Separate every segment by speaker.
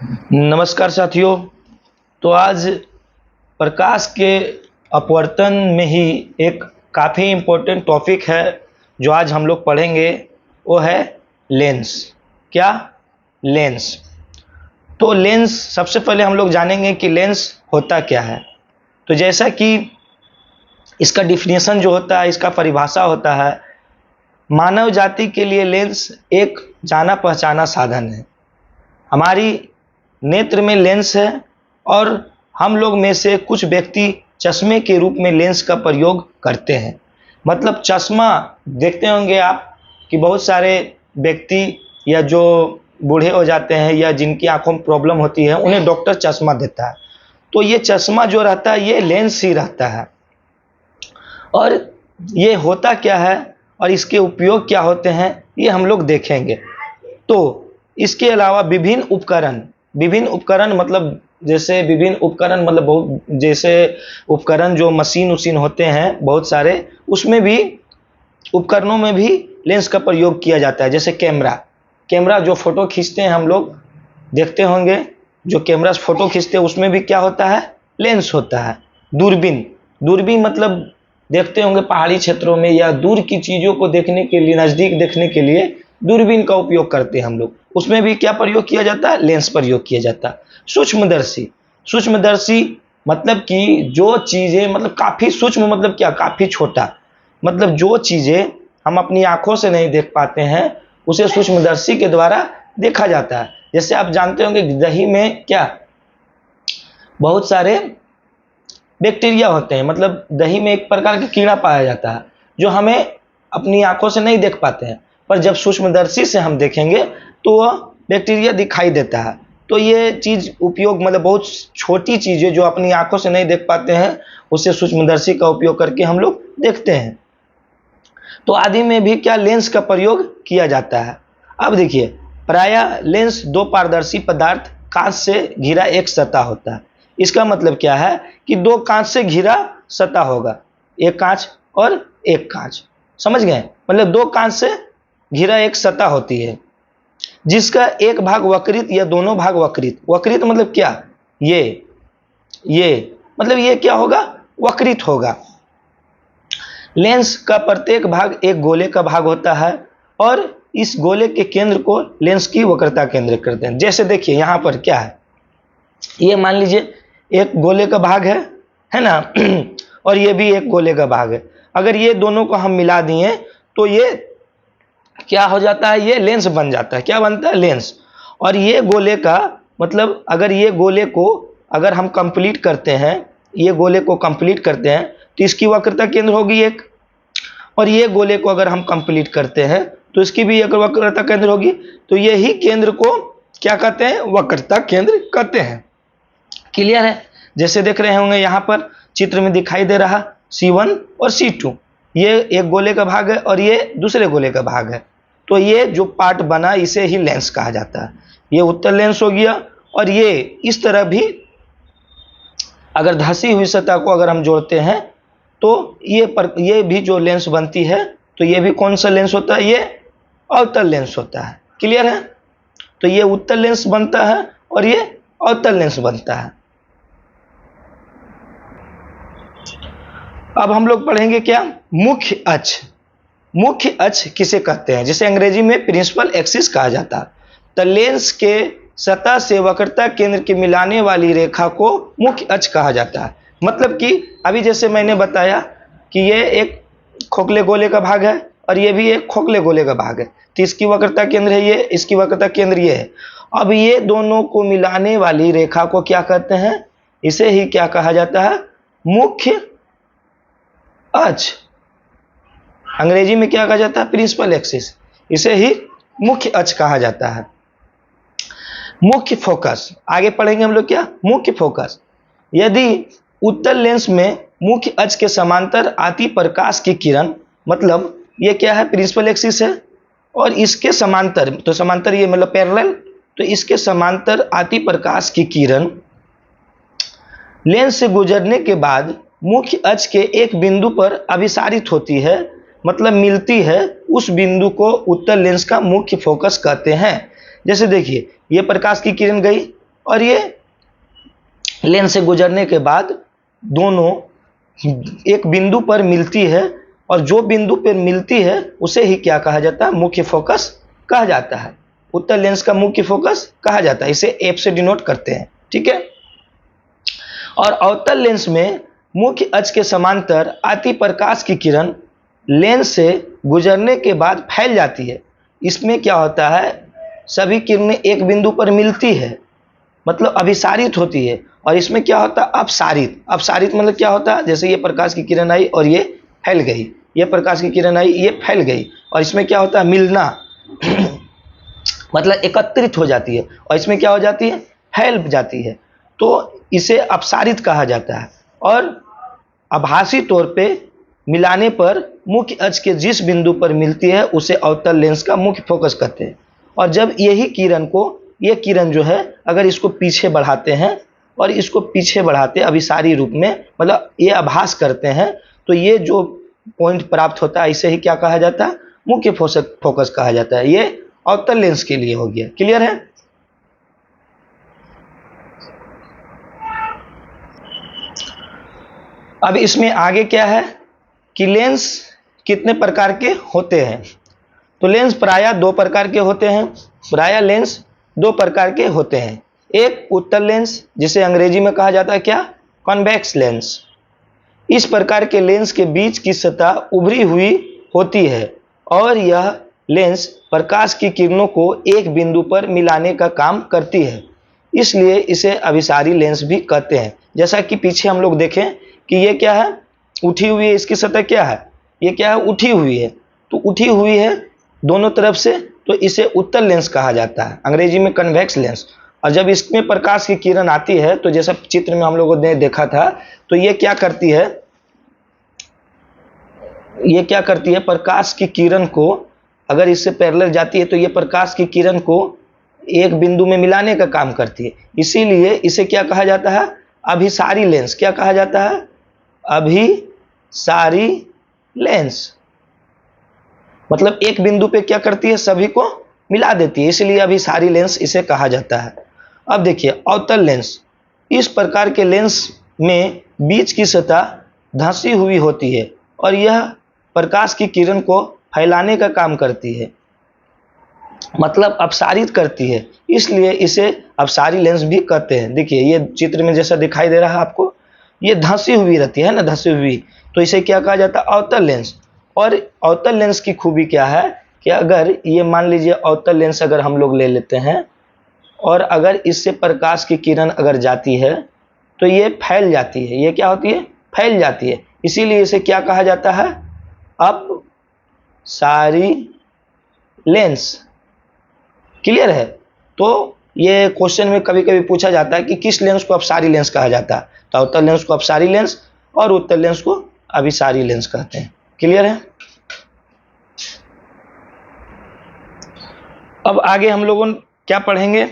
Speaker 1: नमस्कार साथियों। तो आज प्रकाश के अपवर्तन में ही एक काफ़ी इम्पोर्टेंट टॉपिक है जो आज हम लोग पढ़ेंगे, वो है लेंस। क्या? लेंस। तो लेंस सबसे पहले हम लोग जानेंगे कि लेंस होता क्या है। तो जैसा कि इसका डिफिनेशन जो होता है, इसका परिभाषा होता है, मानव जाति के लिए लेंस एक जाना पहचाना साधन है। हमारी नेत्र में लेंस है और हम लोग में से कुछ व्यक्ति चश्मे के रूप में लेंस का प्रयोग करते हैं। मतलब चश्मा देखते होंगे आप कि बहुत सारे व्यक्ति या जो बूढ़े हो जाते हैं या जिनकी आंखों में प्रॉब्लम होती है, उन्हें डॉक्टर चश्मा देता है। तो ये चश्मा जो रहता है ये लेंस ही रहता है। और ये होता क्या है और इसके उपयोग क्या होते हैं, ये हम लोग देखेंगे। तो इसके अलावा विभिन्न उपकरण मतलब जैसे विभिन्न उपकरण मतलब बहुत जैसे उपकरण जो मशीन उशीन होते हैं बहुत सारे, उसमें भी उपकरणों में भी लेंस का प्रयोग किया जाता है। जैसे कैमरा जो फोटो खींचते हैं, हम लोग देखते होंगे जो कैमरा से फोटो खींचते हैं उसमें भी क्या होता है, लेंस होता है। दूरबीन मतलब देखते होंगे पहाड़ी क्षेत्रों में या दूर की चीजों को देखने के लिए, नजदीक देखने के लिए दूरबीन का उपयोग करते हैं हम लोग। उसमें भी क्या प्रयोग किया जाता है, लेंस प्रयोग किया जाता है। सूक्ष्मदर्शी मतलब कि जो चीजें मतलब काफी सूक्ष्म, मतलब क्या, काफी छोटा, मतलब जो चीजें हम अपनी आंखों से नहीं देख पाते हैं उसे सूक्ष्मदर्शी के द्वारा देखा जाता है। जैसे आप जानते होंगे दही में क्या, बहुत सारे बैक्टीरिया होते हैं, मतलब दही में एक प्रकार का कीड़ा पाया जाता है जो हमें अपनी आंखों से नहीं देख पाते हैं, पर जब सूक्ष्मदर्शी से हम देखेंगे तो वह बैक्टीरिया दिखाई देता है। तो ये चीज उपयोग मतलब बहुत छोटी चीजें जो अपनी आंखों से नहीं देख पाते हैं उसे सूक्ष्मदर्शी का उपयोग करके हम लोग देखते हैं। तो आदि में भी क्या, लेंस का प्रयोग किया जाता है। अब देखिए, प्रायः लेंस दो पारदर्शी पदार्थ कांच से घिरा एक सतह होता है। इसका मतलब क्या है कि दो कांच से घिरा सतह होगा, एक कांच और एक कांच, समझ गए? मतलब दो कांच से घिरा एक सतह होती है जिसका एक भाग वक्रित या दोनों भाग वक्रित मतलब क्या, ये मतलब ये क्या होगा, वक्रित होगा। लेंस का प्रत्येक भाग एक गोले का भाग होता है और इस गोले के केंद्र को लेंस की वक्रता केंद्र करते हैं। जैसे देखिए यहां पर क्या है, ये मान लीजिए एक गोले का भाग है ना और ये भी एक गोले का भाग है। अगर ये दोनों को हम मिला दिए तो ये क्या हो जाता है, ये लेंस बन जाता है। क्या बनता है, लेंस। और ये गोले का मतलब अगर ये गोले को अगर हम कंप्लीट करते हैं, ये गोले को कंप्लीट करते हैं तो इसकी वक्रता केंद्र होगी एक, और ये गोले को अगर हम कंप्लीट करते हैं तो इसकी भी एक वक्रता केंद्र होगी। तो यही केंद्र को क्या कहते हैं, वक्रता केंद्र कहते हैं। क्लियर है? जैसे देख रहे होंगे यहां पर चित्र में दिखाई दे रहा C1 और C2, ये एक गोले का भाग है और ये दूसरे गोले का भाग है। तो ये जो पार्ट बना इसे ही लेंस कहा जाता है। ये उत्तल लेंस हो गया। और ये इस तरह भी अगर धसी हुई सतह को अगर हम जोड़ते हैं तो ये भी जो लेंस बनती है, तो ये भी कौन सा लेंस होता है, ये अवतल लेंस होता है। क्लियर है? तो ये उत्तल लेंस बनता है और ये अवतल लेंस बनता है। अब हम लोग पढ़ेंगे क्या, मुख्य अक्ष। मुख्य अक्ष किसे कहते हैं, जिसे अंग्रेजी में प्रिंसिपल एक्सिस कहा जाता है। तो लेंस के सतह से वक्रता केंद्र की मिलाने वाली रेखा को मुख्य अक्ष कहा जाता है। मतलब कि अभी जैसे मैंने बताया कि ये एक खोखले गोले का भाग है और ये भी एक खोखले गोले का भाग है, तो इसकी वक्रता केंद्र है ये, इसकी वक्रता केंद्र ये है। अब ये दोनों को मिलाने वाली रेखा को क्या कहते हैं, इसे ही क्या कहा जाता है, मुख्य अक्ष। अंग्रेजी में क्या कहा जाता है, प्रिंसिपल एक्सिस, इसे ही मुख्य अक्ष कहा जाता है। मुख्य फोकस, आगे पढ़ेंगे हम लोग क्या, मुख्य फोकस। यदि उत्तल लेंस में मुख्य अक्ष के समांतर आती प्रकाश की किरण, मतलब ये क्या है, प्रिंसिपल एक्सिस है और इसके समांतर, तो समांतर ये मतलब पैरेलल, तो इसके समांतर आती प्रकाश की किरण लेंस से गुजरने के बाद मुख्य अक्ष के एक बिंदु पर अभिसारित होती है, मतलब मिलती है, उस बिंदु को उत्तल लेंस का मुख्य फोकस कहते हैं। जैसे देखिए ये प्रकाश की किरण गई, और ये लेंस से गुजरने के बाद दोनों एक बिंदु पर मिलती है, और जो बिंदु पर मिलती है उसे ही क्या कहा जाता है, मुख्य फोकस कहा जाता है। उत्तल लेंस का मुख्य फोकस कहा जाता है, इसे एफ से डिनोट करते हैं, ठीक है। और अवतल लेंस में मुख्य अक्ष के समांतर आती प्रकाश की किरण लेंस से गुजरने के बाद फैल जाती है। इसमें क्या होता है, सभी किरणें एक बिंदु पर मिलती है, मतलब अभिसारित होती है, और इसमें क्या होता है, अपसारित। अपसारित मतलब क्या होता है, जैसे ये प्रकाश की किरण आई और ये फैल गई, ये प्रकाश की किरण आई, ये फैल गई, और इसमें क्या होता है, मिलना मतलब एकत्रित हो जाती है, और इसमें क्या हो जाती है, फैल जाती है, तो इसे अपसारित कहा जाता है। और आभासी तौर पे मिलाने पर मुख्य अक्ष के जिस बिंदु पर मिलती है उसे अवतल लेंस का मुख्य फोकस कहते हैं। और जब यही किरण को, ये किरण जो है, अगर इसको पीछे बढ़ाते हैं और इसको पीछे बढ़ाते हैं अभिसारी रूप में, मतलब ये आभास करते हैं, तो ये जो पॉइंट प्राप्त होता है इसे ही क्या कहा जाता है, मुख्य फोकस कहा जाता है। ये अवतल लेंस के लिए हो गया, क्लियर है। अब इसमें आगे क्या है कि लेंस कितने प्रकार के होते हैं। तो लेंस प्रायः दो प्रकार के होते हैं, प्रायः लेंस दो प्रकार के होते हैं। एक उत्तल लेंस, जिसे अंग्रेजी में कहा जाता है क्या, कॉन्वेक्स लेंस। इस प्रकार के लेंस के बीच की सतह उभरी हुई होती है और यह लेंस प्रकाश की किरणों को एक बिंदु पर मिलाने का काम करती है, इसलिए इसे अभिसारी लेंस भी कहते हैं। जैसा कि पीछे हम लोग देखें कि ये क्या है, उठी हुई है, इसकी सतह क्या है, ये क्या है, उठी हुई है, तो उठी हुई है दोनों तरफ से, तो इसे उत्तल लेंस कहा जाता है, अंग्रेजी में कन्वेक्स लेंस। और जब इसमें प्रकाश की किरण आती है, तो जैसा चित्र में हम लोगों ने देखा था, तो ये क्या करती है, ये क्या करती है, प्रकाश की किरण को अगर इससे पैरेलल जाती है तो ये प्रकाश की किरण को एक बिंदु में मिलाने का काम करती है, इसीलिए इसे क्या कहा जाता है, अभिसारी लेंस। क्या कहा जाता है, अभिसारी लेंस। मतलब एक बिंदु पे क्या करती है, सभी को मिला देती है, इसलिए अभिसारी लेंस इसे कहा जाता है। अब देखिए अवतल लेंस, इस प्रकार के लेंस में बीच की सतह धंसी हुई होती है और यह प्रकाश की किरण को फैलाने का काम करती है, मतलब अपसारित करती है, इसलिए इसे अपसारी लेंस भी कहते हैं। देखिए ये चित्र में जैसा दिखाई दे रहा है आपको, ये धंसी हुई रहती है ना, धंसी हुई, तो इसे क्या कहा जाता है, अवतल लेंस। और अवतल लेंस की खूबी क्या है कि अगर ये मान लीजिए अवतल लेंस अगर हम लोग ले लेते हैं और अगर इससे प्रकाश की किरण अगर जाती है तो ये फैल जाती है, ये क्या होती है, फैल जाती है, इसीलिए इसे क्या कहा जाता है, अपसारी लेंस। क्लियर है। तो ये क्वेश्चन में कभी कभी पूछा जाता है कि किस लेंस को अपसारी लेंस कहा जाता है, तो अवतल लेंस को अपसारी लेंस और उत्तल लेंस को अभिसारी लेंस कहते हैं। क्लियर है। अब आगे हम लोगों क्या पढ़ेंगे,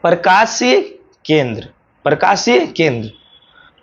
Speaker 1: प्रकाशीय केंद्र। प्रकाशीय केंद्र,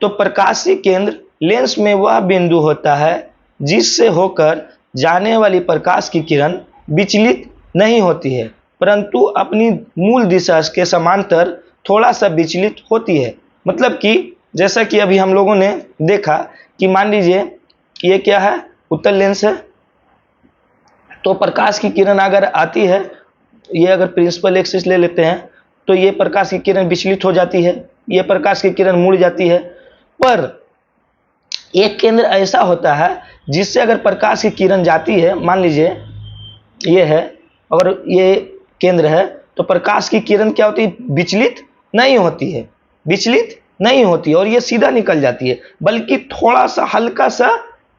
Speaker 1: तो प्रकाशीय केंद्र लेंस में वह बिंदु होता है जिससे होकर जाने वाली प्रकाश की किरण विचलित नहीं होती है, परंतु अपनी मूल दिशा के समांतर थोड़ा सा विचलित होती है। मतलब कि जैसा कि अभी हम लोगों ने देखा कि मान लीजिए ये क्या है, उत्तल लेंस है, तो प्रकाश की किरण अगर आती है, ये अगर प्रिंसिपल एक्सिस ले लेते हैं तो ये प्रकाश की किरण विचलित हो जाती है, ये प्रकाश की किरण मुड़ जाती है। पर एक केंद्र ऐसा होता है जिससे अगर प्रकाश की किरण जाती है, मान लीजिए ये है, अगर ये केंद्र है, तो प्रकाश की किरण क्या होती है, विचलित नहीं होती है, विचलित नहीं होती और ये सीधा निकल जाती है, बल्कि थोड़ा सा हल्का सा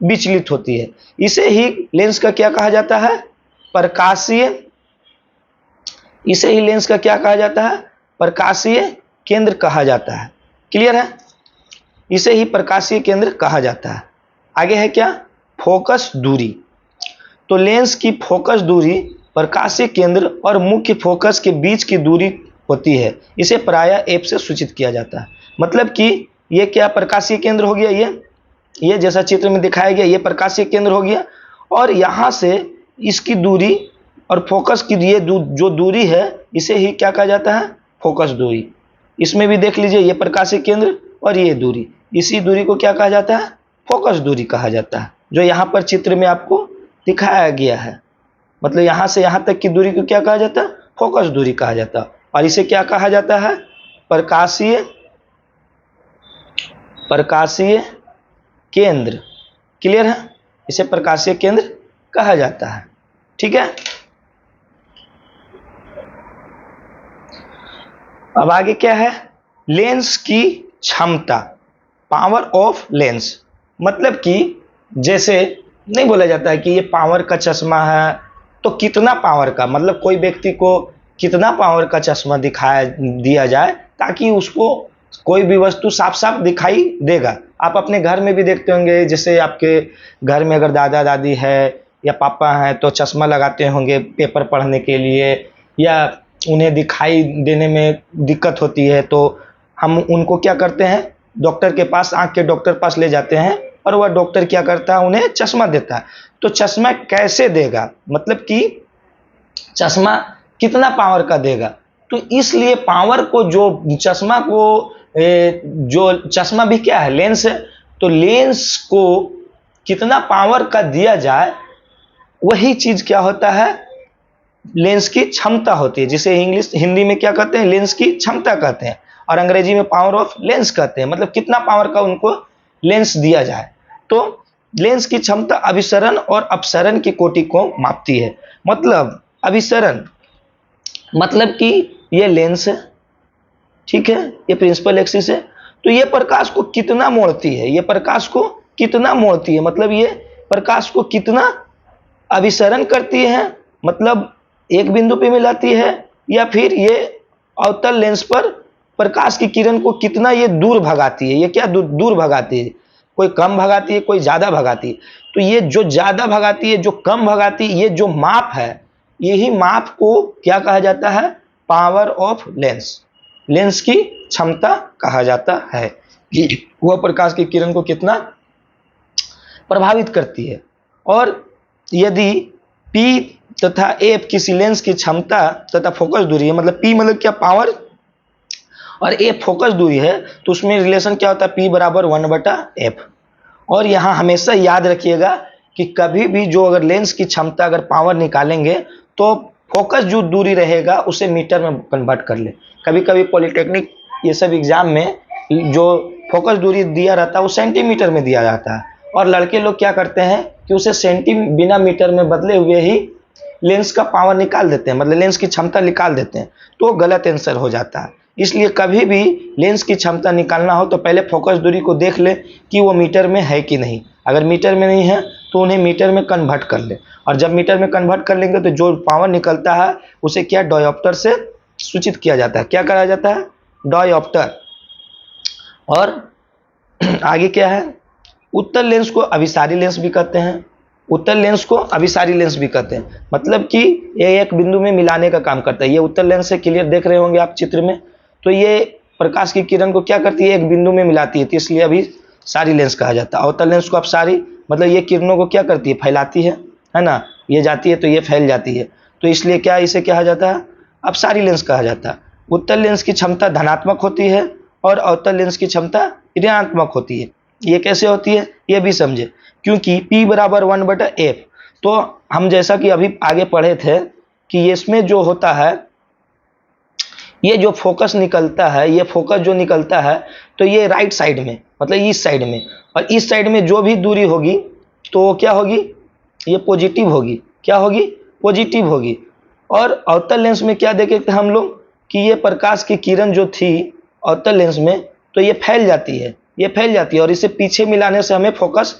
Speaker 1: विचलित होती है। इसे ही लेंस का क्या कहा जाता है, प्रकाशीय, इसे ही लेंस का क्या कहा जाता है, प्रकाशीय केंद्र कहा जाता है। क्लियर है। इसे ही प्रकाशीय केंद्र कहा जाता है। आगे है क्या, फोकस दूरी। तो लेंस की फोकस दूरी प्रकाशीय केंद्र और मुख्य फोकस के बीच की दूरी होती है, इसे प्रायः एफ से सूचित किया जाता है। मतलब कि ये क्या प्रकाशीय केंद्र हो गया, ये जैसा चित्र में दिखाया गया, ये प्रकाशीय केंद्र हो गया, और यहाँ से इसकी दूरी और फोकस की ये जो दूरी है इसे ही क्या कहा जाता है, फोकस दूरी। इसमें भी देख लीजिए, ये प्रकाशीय केंद्र और ये दूरी, इसी दूरी को क्या कहा जाता है? फोकस दूरी कहा जाता है, जो यहाँ पर चित्र में आपको दिखाया गया है। मतलब यहाँ से यहाँ तक की दूरी को क्या कहा जाता है? फोकस दूरी कहा जाता है। और इसे क्या कहा जाता है? प्रकाशीय केंद्र। क्लियर है? इसे प्रकाशीय केंद्र कहा जाता है। ठीक है, अब आगे क्या है? लेंस की क्षमता, पावर ऑफ लेंस। मतलब कि जैसे नहीं बोला जाता है कि ये पावर का चश्मा है, तो कितना पावर का, मतलब कोई व्यक्ति को कितना पावर का चश्मा दिया जाए ताकि उसको कोई भी वस्तु साफ साफ दिखाई देगा। आप अपने घर में भी देखते होंगे, जैसे आपके घर में अगर दादा दादी है या पापा हैं तो चश्मा लगाते होंगे पेपर पढ़ने के लिए, या उन्हें दिखाई देने में दिक्कत होती है तो हम उनको क्या करते हैं? डॉक्टर के पास, आंख के डॉक्टर पास ले जाते हैं और वह डॉक्टर क्या करता है? उन्हें चश्मा देता है। तो चश्मा कैसे देगा, मतलब कि चश्मा कितना पावर का देगा? तो इसलिए पावर को, जो चश्मा को जो चश्मा भी क्या है? लेंस है। तो लेंस को कितना पावर का दिया जाए, वही चीज क्या होता है? लेंस की क्षमता होती है, जिसे हिंदी में क्या कहते हैं? लेंस की क्षमता कहते हैं, और अंग्रेजी में पावर ऑफ लेंस कहते हैं। मतलब कितना पावर का उनको लेंस दिया जाए। तो लेंस की क्षमता अभिसरण और अपसरण की कोटि को मापती है। मतलब अभिसरण मतलब कि ये लेंस है, ठीक है, ये प्रिंसिपल एक्सिस है, तो ये प्रकाश को कितना मोड़ती है, ये प्रकाश को कितना मोड़ती है, मतलब ये प्रकाश को कितना अभिसरण करती है, मतलब एक बिंदु पे मिलाती है, या फिर ये अवतल लेंस पर प्रकाश की किरण को कितना ये दूर भगाती है। ये क्या दूर भगाती है? कोई कम भगाती है, कोई ज्यादा भगाती है। तो ये जो ज्यादा भगाती है, जो कम भगाती है, ये जो माप है, यही माप को क्या कहा जाता है? पावर ऑफ लेंस, लेंस की क्षमता कहा जाता है कि वह प्रकाश की किरण को कितना प्रभावित करती है। और यदि P तथा F किसी लेंस की क्षमता तथा फोकस दूरी है, मतलब P मतलब क्या? पावर, और F फोकस दूरी है, तो उसमें रिलेशन क्या होता है? P बराबर 1/F। और यहाँ हमेशा याद रखिएगा कि कभी भी जो अगर लेंस की क्षमता अगर पावर निकालेंगे तो फोकस जो दूरी रहेगा उसे मीटर में कन्वर्ट कर ले। कभी कभी पॉलिटेक्निक ये सब एग्जाम में जो फोकस दूरी दिया रहता है वो सेंटीमीटर में दिया जाता है, और लड़के लोग क्या करते हैं कि उसे बिना मीटर में बदले हुए ही लेंस का पावर निकाल देते हैं, मतलब लेंस की क्षमता निकाल देते हैं, तो गलत आंसर हो जाता है। इसलिए कभी भी लेंस की क्षमता निकालना हो तो पहले फोकस दूरी को देख ले कि वो मीटर में है कि नहीं। अगर मीटर में नहीं है तो उन्हें मीटर में कन्वर्ट कर ले, और जब मीटर में कन्वर्ट कर लेंगे तो जो पावर निकलता है उसे क्या? डायोप्टर से सूचित किया जाता है। क्या करा जाता है? डायोप्टर। और आगे क्या है? उत्तल लेंस को अभिसारी लेंस भी कहते हैं, उत्तल लेंस को अभिसारी लेंस भी कहते हैं, मतलब कि ये एक बिंदु में मिलाने का काम करता है। ये उत्तल लेंस से क्लियर देख रहे होंगे आप चित्र में, तो ये प्रकाश की किरण को क्या करती है? एक बिंदु में मिलाती है, तो इसलिए अभिसारी लेंस कहा जाता है। अवतल लेंस को अपसारी, मतलब ये किरणों को क्या करती है? फैलाती है ना, ये जाती है तो ये फैल जाती है, तो इसलिए क्या इसे कहा जाता है? अपसारी लेंस कहा जाता है। उत्तल लेंस की क्षमता धनात्मक होती है और अवतल लेंस की क्षमता ऋणात्मक होती है। ये कैसे होती है ये भी समझे, क्योंकि P बराबर 1/F। तो हम जैसा कि अभी आगे पढ़े थे कि इसमें जो होता है, ये जो फोकस निकलता है, ये फोकस जो निकलता है तो ये राइट साइड में, मतलब इस साइड में, और इस साइड में जो भी दूरी होगी तो क्या होगी? ये पॉजिटिव होगी। क्या होगी? पॉजिटिव होगी। और अवतल लेंस में क्या देखे थे हम लोग कि ये प्रकाश की किरण जो थी अवतल लेंस में, तो ये फैल जाती है, ये फैल जाती है, और इसे पीछे मिलाने से हमें फोकस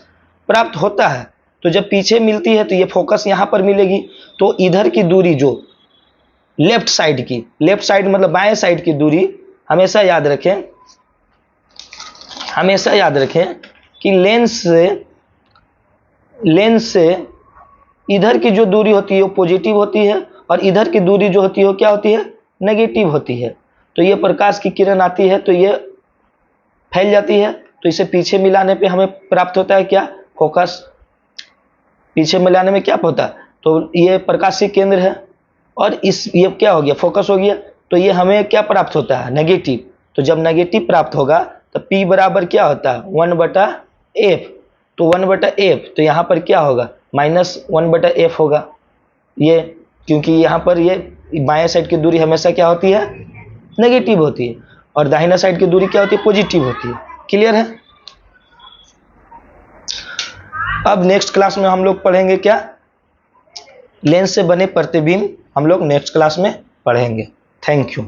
Speaker 1: प्राप्त होता है। तो जब पीछे मिलती है तो ये फोकस यहाँ पर मिलेगी, तो इधर की दूरी जो लेफ्ट साइड की, लेफ्ट साइड मतलब बाएं साइड की दूरी, हमेशा याद रखें, हमेशा याद रखें कि लेंस से इधर की जो दूरी होती है वो पॉजिटिव होती है, और इधर की दूरी जो होती है वो क्या होती है? नेगेटिव होती है। तो ये प्रकाश की किरण आती है तो ये फैल जाती है, तो इसे पीछे मिलाने पे हमें प्राप्त होता है क्या? फोकस। पीछे मिलाने में क्या होता है? तो ये प्रकाशीय केंद्र है, और ये क्या हो गया? फोकस हो गया। तो ये हमें क्या प्राप्त होता है, नेगेटिव। तो जब नेगेटिव प्राप्त होगा तो P बराबर क्या होता है, 1/f। तो 1/f, तो यहाँ पर क्या होगा, -1/f होगा ये, क्योंकि यहाँ पर ये बाएं साइड की दूरी हमेशा क्या होती है, नेगेटिव होती है, और दाहिना साइड की दूरी क्या होती है, पॉजिटिव होती है। क्लियर है। अब नेक्स्ट क्लास में हम लोग पढ़ेंगे क्या, लेंस से बने प्रतिबिंब हम लोग नेक्स्ट क्लास में पढ़ेंगे। Thank you.